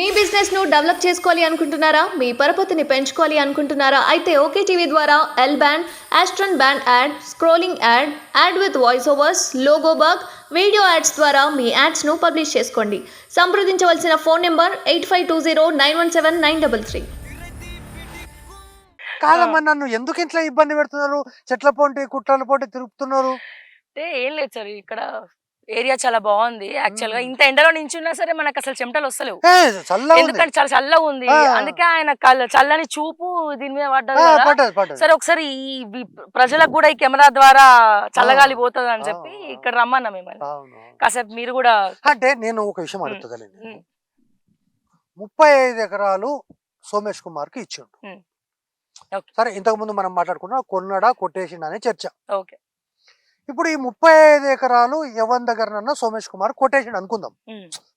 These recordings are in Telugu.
మీ బిజినెస్ ను డెవలప్ చేసుకోవాలి అనుకుంటున్నారా? మీ పరపతిని పెంచుకోవాలి అనుకుంటున్నారా? అయితే ఓకే టీవీ ద్వారా ఎల్ బ్యాండ్, ఆస్ట్రన్ band ad, scrolling ad, ad with voice overs, logo bug, video ads ద్వారా మీ యాడ్స్ ను పబ్లిష్ చేసుకోండి. సంప్రదించవలసిన ఫోన్ నెంబర్ 8520917933. కాదమ్మా, నన్ను ఎందుకు ఇట్లా ఇబ్బంది పెడుతున్నారు? చెట్ల పోటీ కుట్రల పోటీ తిరుగుతున్నారు. అంటే ఏం లేదు సార్, ఇక్కడ ఏరియా చాలా బాగుంది. యాక్చువల్ గా ఇంత ఎండలో నించున్నా సరే మనకు అసలు చెమటలు వస్తలేవు, ఎందుకంటే చాలా చల్లగా ఉంది. అందుకే ఆయన చల్లని చూపు దీని మీద పడ్డది. సరే ఒకసారి ఈ ప్రజలకు కూడా ఈ కెమెరా ద్వారా చల్లగాలి పోతుంది అని చెప్పి ఇక్కడ రమ్మన్నా మిమ్మల్ని. కాసేపు మీరు కూడా అంటే నేను ఒక విషయం అడుగుతుందండి. 35 ఎకరాలు సోమేష్ కుమార్ కి ఇచ్చిండు. సరే, ఇంతకు ముందు మనం మాట్లాడుకున్నా కొన్నాడా కొట్టేసిండు అనే చర్చ. ఓకే, ఇప్పుడు ఈ 35 ఎకరాలు ఎవరి దగ్గరనన్నా సోమేష్ కుమార్ కొట్టేసిండు అనుకుందాం.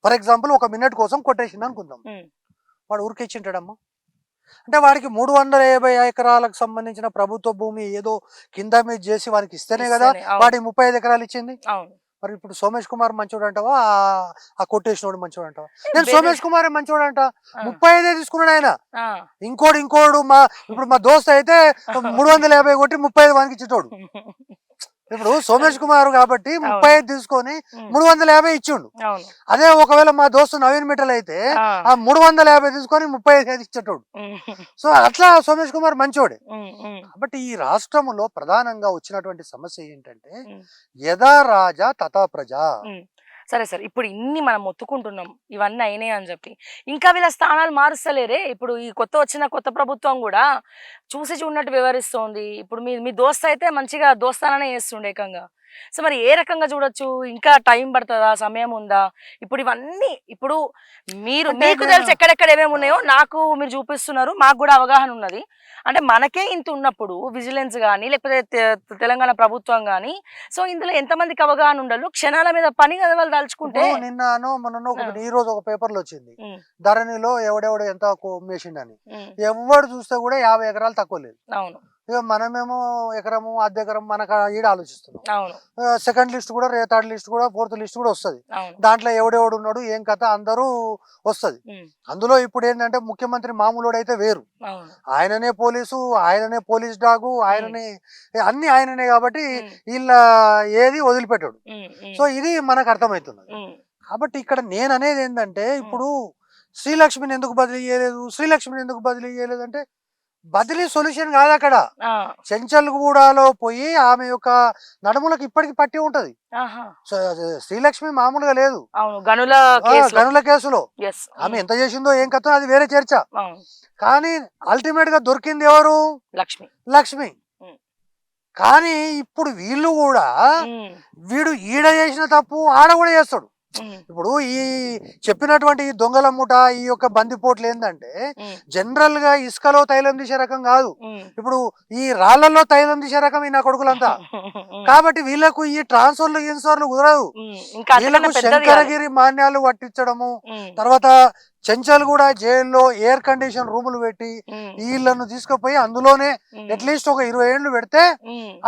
ఫర్ ఎగ్జాంపుల్ ఒక మినిట్ కోసం కొట్టేసిండు అనుకుందాం. వాడు ఊరికి ఇచ్చింటాడమ్మా? అంటే వాడికి 350 ఎకరాలకు సంబంధించిన ప్రభుత్వ భూమి ఏదో కింద మీద చేసి వానికి ఇస్తేనే కదా వాడి 35 ఎకరాలు ఇచ్చింది. మరి ఇప్పుడు సోమేష్ కుమార్ మంచోడు అంటావా, ఆ కొట్టేసినోడు మంచోడు అంటావా? నేను సోమేష్ కుమార్ మంచోడు అంట. 35 తీసుకున్నాడు ఆయన. ఇంకోడు ఇప్పుడు మా దోస్త్ అయితే 350 కొట్టి 35 వానికి ఇచ్చేటోడు. ఇప్పుడు సోమేష్ కుమార్ కాబట్టి 35 తీసుకొని 350 ఇచ్చిండు. అదే ఒకవేళ మా దోస్తు నవీన్ మిట్టల్ అయితే ఆ 350 తీసుకొని 35 ఇచ్చేటోడు. సో అట్లా సోమేష్ కుమార్ మంచోడే. కాబట్టి ఈ రాష్ట్రంలో ప్రధానంగా వచ్చినటువంటి సమస్య ఏంటంటే యథా రాజా తథా ప్రజ. సరే సార్, ఇప్పుడు ఇన్ని మనం మొత్తుకుంటున్నాం ఇవన్నీ అయినాయి అని చెప్పి, ఇంకా వీళ్ళ స్థానాలు మారుస్తలేరే? ఇప్పుడు ఈ కొత్త ప్రభుత్వం కూడా చూసి చూడనట్టు వివరిస్తోంది. ఇప్పుడు మీ దోస్త్ అయితే మంచిగా దోస్తాననే చేస్తుండే ఏకంగా. సో మరి ఏ రకంగా చూడొచ్చు? ఇంకా టైం పడుతుందా, సమయం ఉందా? ఇప్పుడు ఇవన్నీ ఇప్పుడు మీకు తెలిసి ఎక్కడెక్కడ ఏమేమి ఉన్నాయో నాకు మీరు చూపిస్తున్నారు, మాకు కూడా అవగాహన ఉన్నది. అంటే మనకే ఇంత ఉన్నప్పుడు విజిలెన్స్ కానీ లేకపోతే తెలంగాణ ప్రభుత్వం కానీ, సో ఇందులో ఎంతమందికి అవగాహన ఉండాలి? క్షణాల మీద పని కదా వాళ్ళు తలుచుకుంటే. ఈ రోజు ఒక పేపర్లో వచ్చింది, ధరణిలో ఎవడెవడు ఎంత మేసిండని. ఎవడు చూస్తే కూడా 50 ఎకరాలు తక్కువ లేదు. అవును, ఇక మనమేమో ఎకరము అర్ధ ఎకరం మనకు ఈడ ఆలోచిస్తున్నాం. సెకండ్ లిస్ట్ కూడా, థర్డ్ లిస్ట్ కూడా, ఫోర్త్ లిస్ట్ కూడా వస్తుంది. దాంట్లో ఎవడెవడు ఉన్నాడు ఏం కథ అందరూ వస్తుంది. అందులో ఇప్పుడు ఏంటంటే ముఖ్యమంత్రి మామూలుడు అయితే వేరు, ఆయననే పోలీసు, ఆయననే పోలీస్ డాగు, ఆయననే అన్ని ఆయననే. కాబట్టి వీళ్ళ ఏది వదిలిపెట్టాడు. సో ఇది మనకు అర్థమవుతున్నది. కాబట్టి ఇక్కడ నేను అనేది ఏంటంటే, ఇప్పుడు శ్రీలక్ష్మిని ఎందుకు బదిలీ చేయలేదు అంటే బదిలీ సొల్యూషన్ కాదు. అక్కడ చెంచల్గూడలో పోయి ఆమె యొక్క నడుములకు ఇప్పటికి పట్టి ఉంటది. శ్రీలక్ష్మి మామూలుగా లేదు. గనుల కేసులో ఆమె ఎంత చేసిందో ఏం కథ అది వేరే చర్చ. కానీ అల్టిమేట్ గా దొరికింది ఎవరు? లక్ష్మి. కానీ ఇప్పుడు వీళ్ళు కూడా వీడు ఈడ చేసిన తప్పు ఆడ కూడా చేస్తాడు. ఇప్పుడు ఈ చెప్పినటువంటి దొంగల ముఠ ఈ యొక్క బందిపోట్లు ఏంటంటే జనరల్ గా ఇసుకలో తైలం తీసే రకం కాదు, ఇప్పుడు ఈ రాళ్లలో తైలం తీసే రకం ఈ నా కొడుకులంతా. కాబట్టి వీళ్ళకు ఈ ట్రాన్స్ఫర్లు కుదరదు. వీళ్ళకు శంకరగిరి మాన్యాలు పట్టించడము, తర్వాత చెంచల్గూడ జైల్లో ఎయిర్ కండిషన్ రూములు పెట్టి వీళ్ళను తీసుకుపోయి అందులోనే అట్లీస్ట్ ఒక 20 ఏళ్ళు పెడితే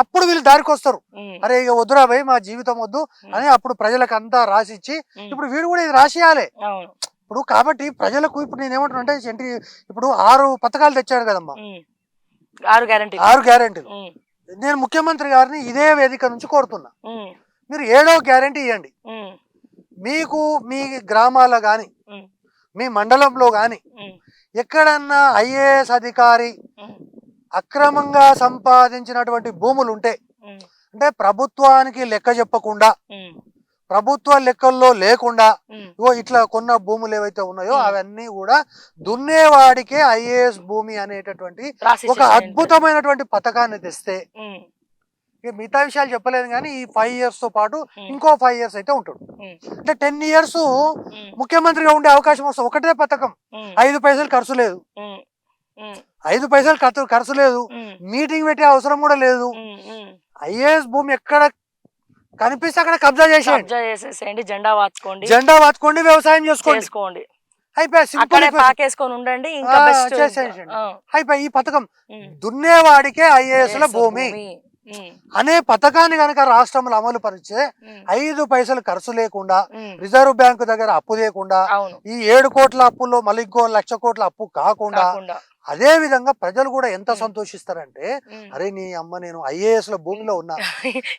అప్పుడు వీళ్ళు దారికి వస్తారు. అరే ఇక వద్దురా భయ్, మా జీవితం వద్దు అని అప్పుడు ప్రజలకు అంతా రాసిచ్చి ఇప్పుడు వీడు కూడా ఇది రాసియాలి. ఇప్పుడు కాబట్టి ప్రజలకు ఇప్పుడు నేనేమంటున్నా అంటే ఇప్పుడు 6 పథకాలు తెచ్చాడు కదమ్మా, 6 గ్యారెంటీలు. నేను ముఖ్యమంత్రి గారిని ఇదే వేదిక నుంచి కోరుతున్నా, మీరు 7వ గ్యారెంటీ ఇవ్వండి. మీకు మీ గ్రామాల గాని మీ మండలంలో గాని ఎక్కడన్నా ఐఏఎస్ అధికారి అక్రమంగా సంపాదించినటువంటి భూములు ఉంటే, అంటే ప్రభుత్వానికి లెక్క చెప్పకుండా, ప్రభుత్వ లెక్కల్లో లేకుండా ఇట్లా కొన్న భూములు ఏవైతే ఉన్నాయో అవన్నీ కూడా దున్నేవాడికే ఐఏఎస్ భూమి అనేటటువంటి ఒక అద్భుతమైనటువంటి పథకాన్ని తెస్తే, మిగతా విషయాలు చెప్పలేదు కానీ ఈ 5 years తో పాటు ఇంకో 5 years అయితే ఉంటాడు. అంటే 10 years ముఖ్యమంత్రిగా ఉండే అవకాశం వస్తుంది. ఒకటే పథకం, 5 పైసలు ఖర్చు లేదు, 5 పైసలు ఖర్చు లేదు, మీటింగ్ పెట్టే అవసరం కూడా లేదు. ఐఏఎస్ భూమి ఎక్కడ కనిపిస్తే అక్కడ కబ్జా చేసేయండి, జెండా వాచుకోండి, వ్యవసాయం చేసుకోండి, అయిపోయి ఈ పథకం దున్నేవాడికే ఐఏఎస్ ల భూమి. అనే పథకాన్ని కనుక రాష్ట్రంలో అమలు పరిచే 5 పైసలు ఖర్చు లేకుండా రిజర్వ్ బ్యాంకు దగ్గర అప్పు లేకుండా ఈ 7 కోట్ల అప్పుల్లో మళ్ళీ ఇంకో 1,00,000 కోట్ల అప్పు కాకుండా అదే విధంగా ప్రజలు కూడా ఎంత సంతోషిస్తారంటే అరే నీ అమ్మ నేను ఐఏఎస్ లో భూమిలో ఉన్నా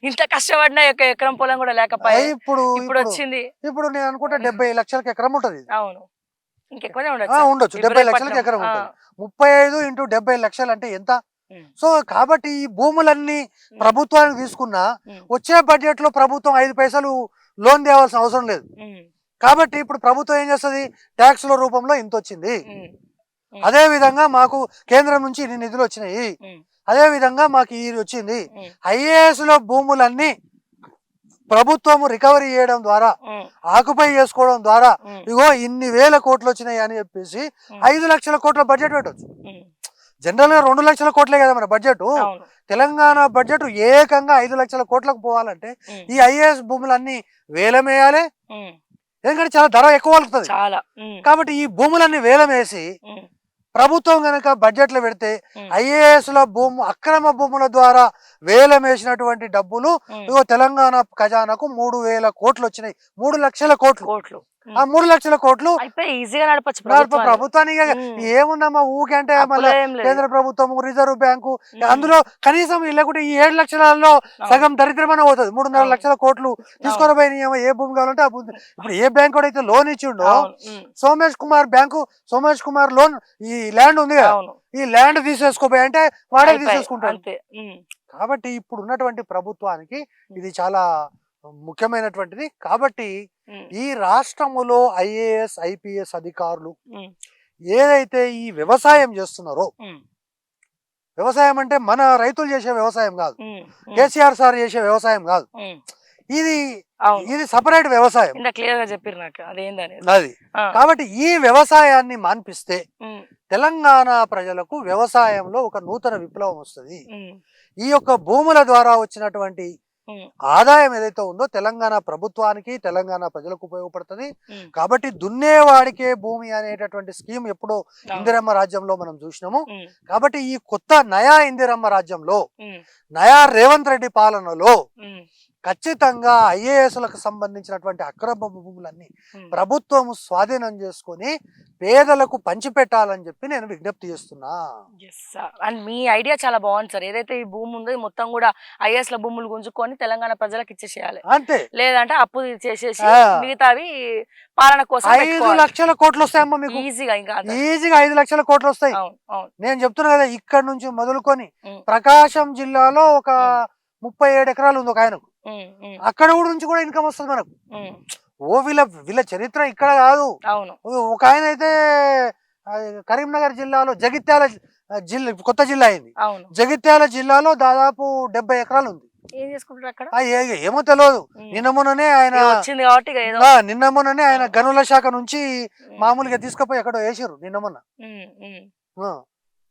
ఇంత కష్టపడినా ఎకరం పొలం కూడా లేకపోయా ఇప్పుడు వచ్చింది. ఇప్పుడు నేను అనుకుంటా 70 లక్షలకి ఎకరం ఉంటది. అవును ఇంకెక్కువనే ఉండొచ్చు 70 లక్షలకి ఎకరం ఉంటుంది. 35 ఇంటూ 70 లక్షలు అంటే ఎంత? సో కాబట్టి ఈ భూములన్నీ ప్రభుత్వానికి తీసుకున్నా వచ్చే బడ్జెట్ లో ప్రభుత్వం 5 పైసలు లోన్ తేవాల్సిన అవసరం లేదు. కాబట్టి ఇప్పుడు ప్రభుత్వం ఏం చేస్తుంది, ట్యాక్స్ లో రూపంలో ఇంత వచ్చింది, అదే విధంగా మాకు కేంద్రం నుంచి ఇన్ని నిధులు వచ్చినాయి, అదే విధంగా మాకు ఇది వచ్చింది. ఐఏఎస్ లో భూములన్నీ ప్రభుత్వం రికవరీ చేయడం ద్వారా ఆక్యుపై చేసుకోవడం ద్వారా ఇగో ఇన్ని వేల కోట్లు వచ్చినాయి అని చెప్పేసి 5 లక్షల కోట్ల బడ్జెట్ పెట్టవచ్చు. జనరల్ గా 2 లక్షల కోట్లే కదా మన బడ్జెట్. తెలంగాణ బడ్జెట్ ఏకంగా 5 లక్షల కోట్లకు పోవాలంటే ఈ ఐఏఎస్ భూములన్నీ వేలం వేయాలి, ఎందుకంటే చాలా ధర ఎక్కువ వలుకుతుంది. కాబట్టి ఈ భూములన్నీ వేలం వేసి ప్రభుత్వం కనుక బడ్జెట్ లో పెడితే ఐఏఎస్ ల అక్రమ భూముల ద్వారా వేలం వేసినటువంటి డబ్బులు ఇగో తెలంగాణ ఖజానాకు 3,000 కోట్లు వచ్చినాయి. 3 లక్షల కోట్లు. ఆ 3 లక్షల కోట్లు ఈజీగా నడపచ్చు ప్రభుత్వానికి. ఏముందమ్మా ఊకంటే మళ్ళీ కేంద్ర ప్రభుత్వం రిజర్వ్ బ్యాంకు అందులో కనీసం లేకుంటే ఈ 7 లక్షలలో సగం దరిద్రమైన పోతుంది. 3.5 లక్షల కోట్లు తీసుకొని పోయి ఏ భూమి కావాలంటే ఆ భూమి. ఇప్పుడు ఏ బ్యాంక్ కూడా అయితే లోన్ ఇచ్చిండో సోమేష్ కుమార్ లోన్ ఈ ల్యాండ్ ఉంది కదా, ఈ ల్యాండ్ తీసేసుకోపోయి అంటే వాడే తీసేసుకుంటాడు. కాబట్టి ఇప్పుడు ఉన్నటువంటి ప్రభుత్వానికి ఇది చాలా ముఖ్యమైనటువంటిది. కాబట్టి ఈ రాష్ట్రములో ఐఏఎస్ ఐపీఎస్ అధికారులు ఏదైతే ఈ వ్యవసాయం చేస్తున్నారో, వ్యవసాయం అంటే మన రైతులు చేసే వ్యవసాయం కాదు, కేసీఆర్ సార్ చేసే వ్యవసాయం కాదు, ఇది సపరేట్ వ్యవసాయం. క్లియర్ గా చెప్పారు నాకు అదేందని. అది కాబట్టి ఈ వ్యవసాయాన్ని మాన్పిస్తే తెలంగాణ ప్రజలకు వ్యవసాయంలో ఒక నూతన విప్లవం వస్తుంది. ఈ యొక్క భూముల ద్వారా వచ్చినటువంటి ఆదాయం ఏదైతే ఉందో తెలంగాణ ప్రభుత్వానికి తెలంగాణ ప్రజలకు ఉపయోగపడుతుంది. కాబట్టి దున్నేవాడికే భూమి అనేటటువంటి స్కీమ్ ఎప్పుడో ఇందిరమ్మ రాజ్యంలో మనం చూసినాము. కాబట్టి ఈ కొత్త నయా ఇందిరమ్మ రాజ్యంలో నయా రేవంత్ రెడ్డి పాలనలో ఖచ్చితంగా ఐఏఎస్లకు సంబంధించినటువంటి అక్రమ భూములన్నీ ప్రభుత్వం స్వాధీనం చేసుకొని పేదలకు పంచిపెట్టాలని చెప్పి నేను విజ్ఞప్తి చేస్తున్నా. అండ్ మీ ఐడియా చాలా బాగుంది సార్. ఏదైతే ఈ భూమి ఉందో మొత్తం కూడా ఐఏఎస్ ల భూములు గుంజుకొని తెలంగాణ ప్రజలకు ఇచ్చేసేయాలి, అంతే. లేదంటే అప్పు చేసేసి మిగతావి పాలన కోసం 5 లక్షల కోట్లు వస్తాయమ్మా మీకు ఈజీగా. 5 లక్షల కోట్లు వస్తాయి. నేను చెప్తున్నా కదా, ఇక్కడ నుంచి మొదలుకొని ప్రకాశం జిల్లాలో ఒక 37 ఎకరాలు ఉంది ఒక ఆయనకు, అక్కడ నుంచి కూడా ఇన్కమ్ వస్తుంది మనకు. వీళ్ళ చరిత్ర ఇక్కడ కాదు. ఒక ఆయన అయితే కరీంనగర్ జిల్లాలో జగిత్యాల జిల్లా కొత్త జిల్లా అయింది, జగిత్యాల జిల్లాలో దాదాపు 70 ఎకరాలు ఉంది. ఏమో తెలియదు. నిన్న మొన్ననే ఆయన గనుల శాఖ నుంచి మామూలుగా తీసుకుపోయి ఎక్కడో వేసారు. నిన్న మొన్న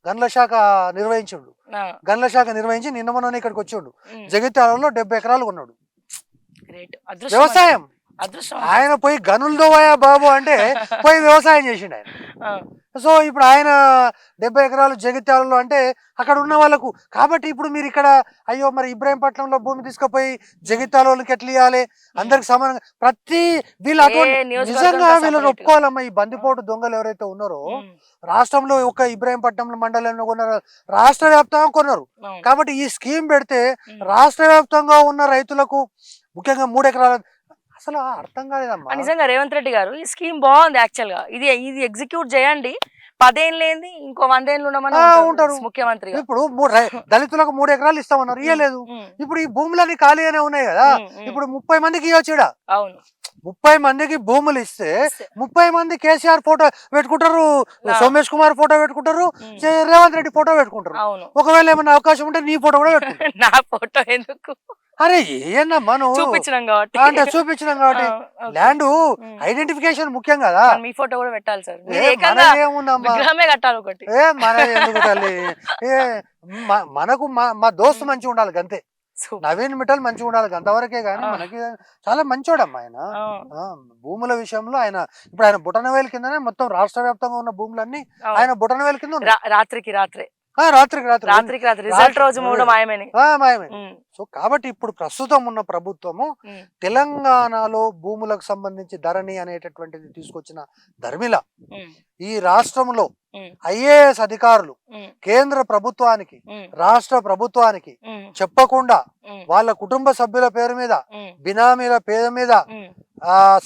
గనుల శాఖ నిర్వహించిండు, గనుల శాఖ నిర్వహించి నిన్న మొన్న ఇక్కడికి వచ్చిండు. జగిత్యాలలో 70 ఎకరాలు కొన్నాడు. వ్యవసాయం ఆయన పోయి గనులు దోవాయా బాబు అంటే పోయి వ్యవసాయం చేసిండు ఆయన. సో ఇప్పుడు ఆయన 70 ఎకరాలు జగిత్యాలలో అంటే అక్కడ ఉన్న వాళ్ళకు. కాబట్టి ఇప్పుడు మీరు ఇక్కడ అయ్యో మరి ఇబ్రాహీంపట్నంలో భూమి తీసుకుపోయి జగిత్యాలకి ఎట్లా ఇవ్వాలి, అందరికి సమానంగా ప్రతి వీళ్ళు నిజంగా వీళ్ళని ఒప్పుకోవాలమ్మా. ఈ బందిపోటు దొంగలు ఎవరైతే ఉన్నారో రాష్ట్రంలో ఒక ఇబ్రాహీంపట్నం మండలంలో కొన్నారు, రాష్ట్ర వ్యాప్తంగా కొన్నారు. కాబట్టి ఈ స్కీమ్ పెడితే రాష్ట్ర వ్యాప్తంగా ఉన్న రైతులకు ముఖ్యంగా 3 ఎకరాల అసలు అర్థం కాలేదమ్మా. నిజంగా రేవంత్ రెడ్డి గారు ఈ స్కీమ్ బాగుంది. యాక్చువల్ గా ఇది ఎగ్జిక్యూట్ చేయండి. 10 ఏళ్ళు ఏంది, ఇంకో 100 ఏళ్ళు ఉంటారు ముఖ్యమంత్రి. ఇప్పుడు దళితులకు 3 ఎకరాలు ఇస్తామన్నారు, ఇయ్యలేదు. ఇప్పుడు ఈ భూములన్నీ ఖాళీగానే ఉన్నాయి కదా, ఇప్పుడు 30 మందికి ఇవ్వచ్చు. అవును, 30 మందికి భూములు ఇస్తే 30 మంది కేసీఆర్ ఫోటో పెట్టుకుంటారు, సోమేష్ కుమార్ ఫోటో పెట్టుకుంటారు, రేవంత్ రెడ్డి ఫోటో పెట్టుకుంటారు. ఒకవేళ ఏమైనా అవకాశం ఉంటే నీ ఫోటో కూడా పెట్టుకుంటారు. నా ఫోటో ఎందుకు? అరే ఏందమ్మా నువ్వు చూపించినాం కాబట్టి ల్యాండ్ ఐడెంటిఫికేషన్ ముఖ్యం కదా. మీ ఫోటో కూడా పెట్టాలి సార్. ఏముందమ్మా కట్టాలి ఒకటి. మన ఎందుకు తల్లి, మనకు మా దోస్తు మంచిగా ఉండాలి అంతే. నవీన్ మిఠల్ మంచిగా ఉండాలి అంతవరకే గానీ మనకి చాలా మంచోడమ్మా ఆయన. భూముల విషయంలో ఆయన ఇప్పుడు ఆయన బుటనవేలు కిందనే మొత్తం రాష్ట్ర వ్యాప్తంగా ఉన్న భూములన్నీ ఆయన బుటనవేలు కింద రాత్రికి రాత్రే రాత్రికి రాత్రి రాత్రికి రాత్రి రిజల్ట్ రోజు కూడా మాయమని. మాయమే. సో కాబట్టి ఇప్పుడు ప్రస్తుతం ఉన్న ప్రభుత్వము తెలంగాణలో భూములకు సంబంధించి ధరణి అనేటటువంటిది తీసుకొచ్చిన ధర్మిల ఈ రాష్ట్రంలో ఐఏఎస్ అధికారులు కేంద్ర ప్రభుత్వానికి రాష్ట్ర ప్రభుత్వానికి చెప్పకుండా వాళ్ళ కుటుంబ సభ్యుల పేరు మీద బినామీల పేరు మీద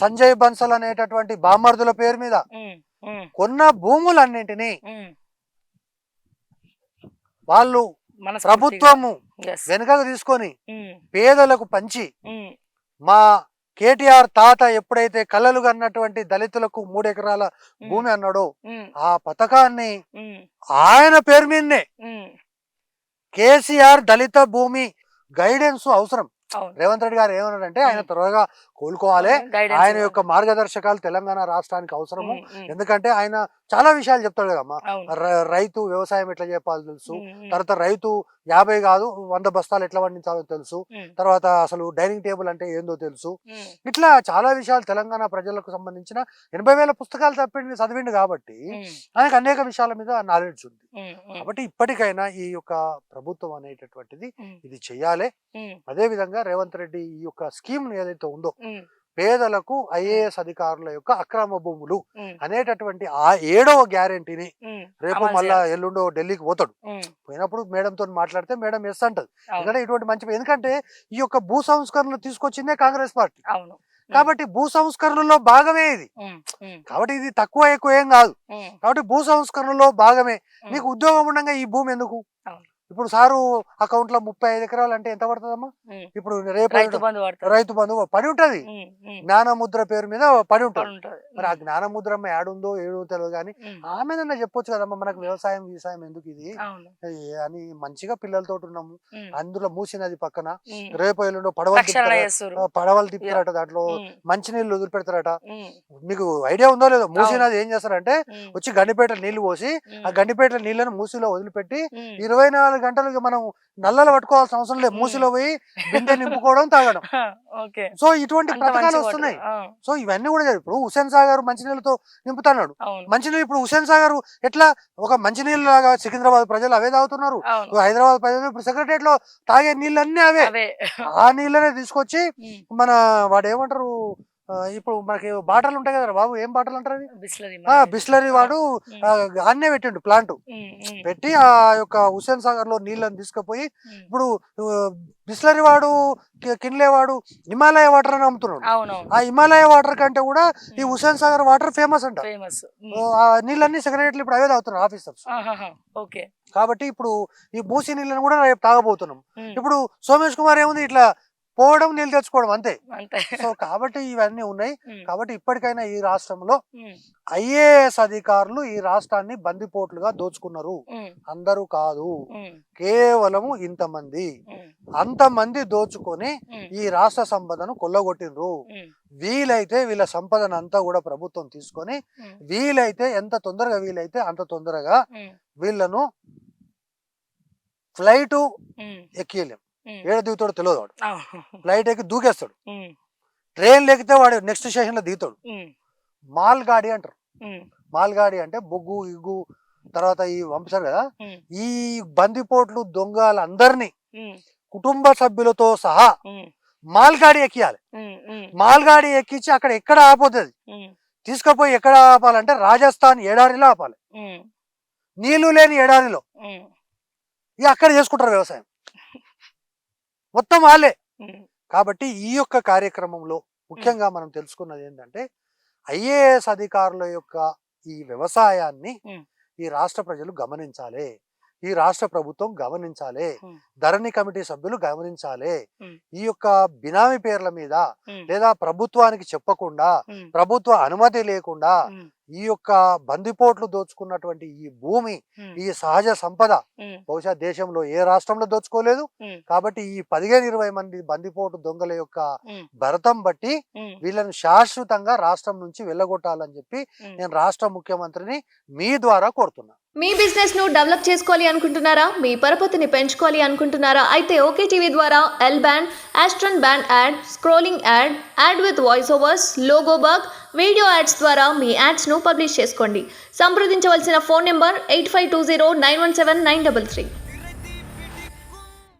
సంజయ్ బన్సల్ అనేటటువంటి బామర్దుల పేరు మీద కొన్న భూములన్నింటినీ వాళ్ళు ప్రభుత్వము వెనుకకు తీసుకొని పేదలకు పంచి మా కేటీఆర్ తాత ఎప్పుడైతే కలలు కన్నటువంటి దళితులకు 3 ఎకరాల భూమి అన్నాడో ఆ పథకాన్ని ఆయన పేరు మీదనే కేసీఆర్ దళిత భూమి గైడెన్స్ అవసరం. రేవంత్ రెడ్డి గారు ఏమన్నాడంటే ఆయన త్వరగా కోలుకోవాలి, ఆయన యొక్క మార్గదర్శకాలు తెలంగాణ రాష్ట్రానికి అవసరము. ఎందుకంటే ఆయన చాలా విషయాలు చెప్తాడు కదమ్మా. రైతు వ్యవసాయం ఎట్లా చెప్పాలో తెలుసు, తర్వాత రైతు 50 కాదు 100 బస్తాలు ఎట్లా పండించాలో తెలుసు, తర్వాత అసలు డైనింగ్ టేబుల్ అంటే ఏందో తెలుసు. ఇట్లా చాలా విషయాలు తెలంగాణ ప్రజలకు సంబంధించిన 80,000 పుస్తకాలు చదివిండు కాబట్టి ఆయనకు అనేక విషయాల మీద నాలెడ్జ్ ఉంది. కాబట్టి ఇప్పటికైనా ఈ యొక్క ప్రభుత్వం అనేటటువంటిది ఇది చెయ్యాలి. అదే విధంగా రేవంత్ రెడ్డి ఈ యొక్క స్కీమ్ ఏదైతే ఉందో పేదలకు ఐఏఎస్ అధికారుల యొక్క అక్రమ భూములు అనేటటువంటి ఆ 7వ గ్యారెంటీని రేపు మళ్ళా ఎల్లుండో ఢిల్లీకి పోతాడు. పోయినప్పుడు మేడంతో మాట్లాడితే మేడం ఎస్ అంటది. ఎందుకంటే ఇటువంటి మంచి, ఎందుకంటే ఈ యొక్క భూ సంస్కరణలు తీసుకొచ్చిందే కాంగ్రెస్ పార్టీ కాబట్టి భూ సంస్కరణలో భాగమే ఇది. కాబట్టి ఇది తక్కువ ఎక్కువ ఏం కాదు. కాబట్టి భూ సంస్కరణలో భాగమే. నీకు ఉద్యోగం ఉండగా ఈ భూమి ఎందుకు? ఇప్పుడు సారు అకౌంట్ లో 35 ఎకరాలు అంటే ఎంత పడుతుందమ్మా? ఇప్పుడు రేపు రైతు బంధు పడి ఉంటది, జ్ఞానముద్ర పేరు మీద పడి ఉంటది. మరి ఆ జ్ఞానముద్ర ఏడుందో ఏడో తెలియదు కానీ ఆమెనన్నా చెప్పొచ్చు కదమ్మా, మనకు వ్యవసాయం ఎందుకు ఇది అని. మంచిగా పిల్లలతో ఉన్నాము, అందులో మూసినది పక్కన రేపు ఎల్లుండో పడవలు తిప్పుతారట, దాంట్లో మంచినీళ్ళు వదిలిపెడతారట. మీకు ఐడియా ఉందో లేదో, మూసినది ఏం చేస్తారంటే వచ్చి గండిపేట నీళ్లు పోసి ఆ గండిపేట నీళ్లను మూసిలో వదిలిపెట్టి 24 గంటలు మనం నల్లలు పట్టుకోవాల్సిన అవసరం లేదు, మూసిలో పోయి బిందె నింపుకోవడం తాగడం. సో ఇటువంటి పథకాలు వస్తున్నాయి. సో ఇవన్నీ కూడా ఇప్పుడు హుస్సేన్ సాగర్ మంచినీళ్ళతో నింపుతున్నాడు. మంచినీళ్ళు ఇప్పుడు హుస్సేన్ సాగర్ ఎట్లా ఒక మంచినీళ్ళు లాగా సికింద్రాబాద్ ప్రజలు అవే తాగుతున్నారు, హైదరాబాద్ ప్రజలు ఇప్పుడు సెక్రటరియట్ లో తాగే నీళ్ళన్నీ అవే. ఆ నీళ్ళనే తీసుకొచ్చి మన వాడు ఏమంటారు, ఇప్పుడు మనకి బాటలు ఉంటాయి కదా బాబు, ఏం బాటలు అంటారు అవి? బిస్లరీ వాడు అన్నే పెట్టిండు ప్లాంట్ పెట్టి ఆ యొక్క హుస్సేన్ సాగర్ లో నీళ్ళని తీసుకుపోయి ఇప్పుడు బిస్లరీ వాడు కిన్లేవాడు హిమాలయ వాటర్ అని అమ్ముతున్నాడు. ఆ హిమాలయ వాటర్ కంటే కూడా ఈ హుస్సేన్ సాగర్ వాటర్ ఫేమస్ అంట. ఆ నీళ్ళన్నీ సెక్రటరీలు ఇప్పుడు అవే తాగుతున్నారు ఆఫీసర్స్. కాబట్టి ఇప్పుడు ఈ మూసి నీళ్ళని కూడా రేపు తాగబోతున్నాం. ఇప్పుడు సోమేష్ కుమార్ ఏముంది, ఇట్లా పోవడం నీళ్ళు తెచ్చుకోవడం అంతే. సో కాబట్టి ఇవన్నీ ఉన్నాయి. కాబట్టి ఇప్పటికైనా ఈ రాష్ట్రంలో ఐఏఎస్ అధికారులు ఈ రాష్ట్రాన్ని బందిపోట్లుగా దోచుకున్నారు. అందరూ కాదు, కేవలము ఇంతమంది. అంతమంది దోచుకొని ఈ రాష్ట్ర సంపదను కొల్లగొట్టినరు. వీలైతే వీళ్ళ సంపదను అంతా కూడా ప్రభుత్వం తీసుకొని వీలైతే ఎంత తొందరగా వీలైతే అంత తొందరగా వీళ్ళను ఫ్లైట్ ఎక్కియలేం. ఏడ దిగుతాడు తెలియదు వాడు, ఫ్లైట్ ఎక్కి దూకేస్తాడు. ట్రైన్ ఎక్కితే వాడు నెక్స్ట్ స్టేషన్ లో దిగుతాడు. మాల్ గాడి అంటారు. మాల్ గాడి అంటే బొగ్గు ఇగ్గు తర్వాత ఈ పంపిస్తారు కదా, ఈ బందిపోట్లు దొంగలందరినీ కుటుంబ సభ్యులతో సహా మాల్ గాడి ఎక్కియాలి. మాల్ గాడి ఎక్కించి అక్కడ ఎక్కడ ఆపోతుంది తీసుకుపోయి ఎక్కడ ఆపాలంటే రాజస్థాన్ ఎడారిలో ఆపాలి, నీళ్లు లేని ఎడారిలో. ఇక అక్కడ చేసుకుంటారు వ్యవసాయం మొత్తం వాళ్ళే. కాబట్టి ఈ యొక్క కార్యక్రమంలో ముఖ్యంగా మనం తెలుసుకున్నది ఏంటంటే ఐఏఎస్ అధికారుల యొక్క ఈ వ్యవసాయాన్ని ఈ రాష్ట్ర ప్రజలు గమనించాలి, ఈ రాష్ట్ర ప్రభుత్వం గమనించాలి, ధరణి కమిటీ సభ్యులు గమనించాలి. ఈ యొక్క బినామీ పేర్ల మీద లేదా ప్రభుత్వానికి చెప్పకుండా ప్రభుత్వ అనుమతి లేకుండా ఈ యొక్క బందిపోట్లు దోచుకున్నటువంటి ఈ భూమి, ఈ సహజ సంపద బహుశా దేశంలో ఏ రాష్ట్రంలో దోచుకోలేదు. కాబట్టి ఈ 15-20 మంది బందిపోటు దొంగల యొక్క భరతం బట్టి వీళ్ళని శాశ్వతంగా రాష్ట్రం నుంచి వెళ్ళగొట్టాలని చెప్పి నేను రాష్ట్ర ముఖ్యమంత్రిని మీ ద్వారా కోరుతున్నా. మీ బిజినెస్ ను డెవలప్ చేసుకోవాలి అనుకుంటున్నారా? మీ పరపతిని పెంచుకోవాలి అనుకుంటున్నారా? అయితే ఓకే టీవీ ద్వారా ఎల్ బ్యాండ్, ఆస్ట్రన్ band ad, scrolling ad, ad with voice overs, logo bug, video ads ద్వారా మీ యాడ్స్ను పబ్లిష్ చేసుకోండి. సంప్రదించవలసిన ఫోన్ నెంబర్ 8520917933.